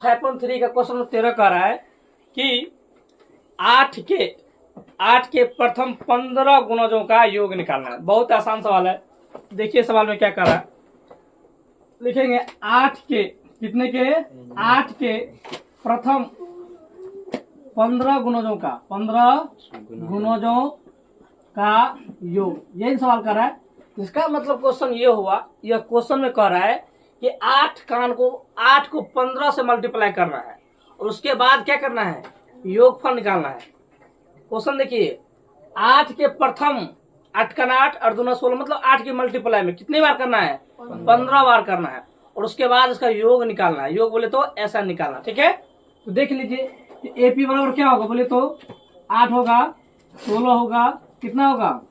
5.3 का क्वेश्चन 13 कह रहा है कि 8 के प्रथम 15 गुणजों का योग निकालना है। बहुत आसान सवाल है। देखिए सवाल में क्या कर रहा है। लिखेंगे 8 के कितने के 8 के प्रथम 15 गुणजों का 15 गुणजों का योग, यही सवाल कर रहा है। इसका मतलब क्वेश्चन ये हुआ, यह क्वेश्चन में कह रहा है कि 8 को 15 से मल्टीप्लाई करना है और उसके बाद क्या करना है, योगफल निकालना है। क्वेश्चन देखिए, 8 के प्रथम 8 का 8 और 2 16, मतलब 8 के मल्टीप्लाई में कितनी बार करना है, 15 बार करना है और उसके बाद इसका योग निकालना है। योग बोले तो ऐसा निकालना, ठीक है। तो देख लीजिए AP बराबर क्या होगा, बोले तो 8 होगा, 16 होगा, कितना होगा,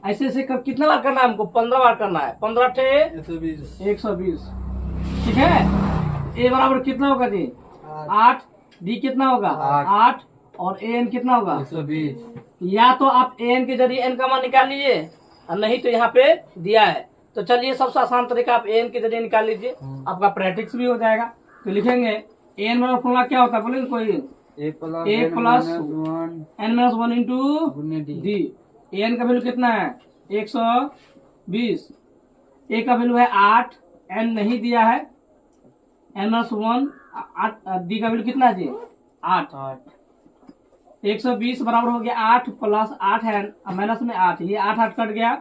ऐसे कितना बार करना है हमको, 15 बार करना है। 15 थे 120, ठीक है। A बराबर कितना होगा जी, 8, D कितना होगा 8 और AN कितना होगा 120। या तो आप AN के जरिए N का मान निकाल लीजिए और नहीं तो यहाँ पे दिया है। तो चलिए सबसे आसान तरीका आप AN के जरिए निकाल लीजिए, आपका प्रैक्टिस भी हो जाएगा। तो लिखेंगे AN बराबर फॉर्मूला क्या होता है, बोलेंगे कोई A plus N-1 into D। AN का वैल्यू कितना है 120, A का वैल्यू है 8, N नहीं दिया है, N-1 D का वैल्यू कितना है जी 8। 120 बराबर हो गया 8 प्लस 8 है माइनस में 8, ये 8 कट गया,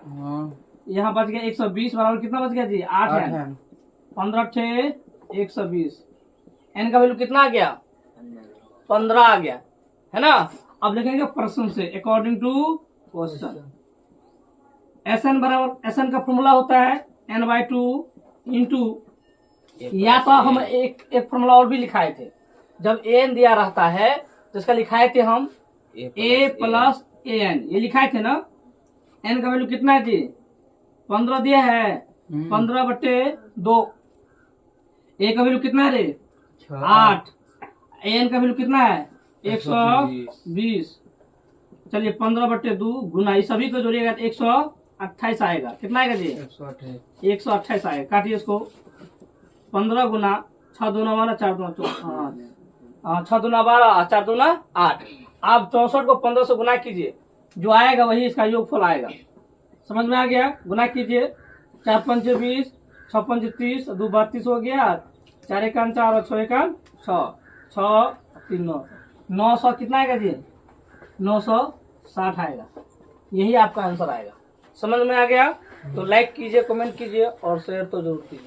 यहाँ बच गया 120 बराबर कितना बच गया जी 8 है। 15 थे 120, N का वैल्यू कितना आ गया 15 आ गया, है ना। अब लिखेंगे प्रश्न से अकॉर्डिंग टू क्वेश्चन। SN बराबर, SN का फॉर्मूला होता है N/2 इंटू, या तो हम एक फॉर्मूला और भी लिखाए थे, जब AN दिया रहता है तो इसका लिखाए थे हम A प्लस AN, ये लिखाए थे ना। N का वैल्यू कितना है जी 15 दिया है, 15/2। A का वैल्यू कितना है रे 8, AN का वैल्यू कितना है 120। चलिए 15/2 गुना, ये सभी को जोड़िएगा तो 128 आएगा। कितना आएगा जी 128 आएगा। काटिए इसको, 15 गुना 6 दूना 12, 4 दूना 14, 6 दूना 12, 4 दूना 8। आप 64 को 15 से गुना कीजिए, जो आएगा वही इसका योगफल आएगा। समझ में आ गया। गुना कीजिए, 4 पंचे 20, 6 पंचे 30, 2 32 हो गया, 4 एकान 4 और 6 एकान 6, 6 3 9, 900 कितना आएगा जी 960 आएगा। यही आपका आंसर आएगा। समझ में आ गया तो लाइक कीजिए, कमेंट कीजिए और शेयर तो जरूर कीजिए।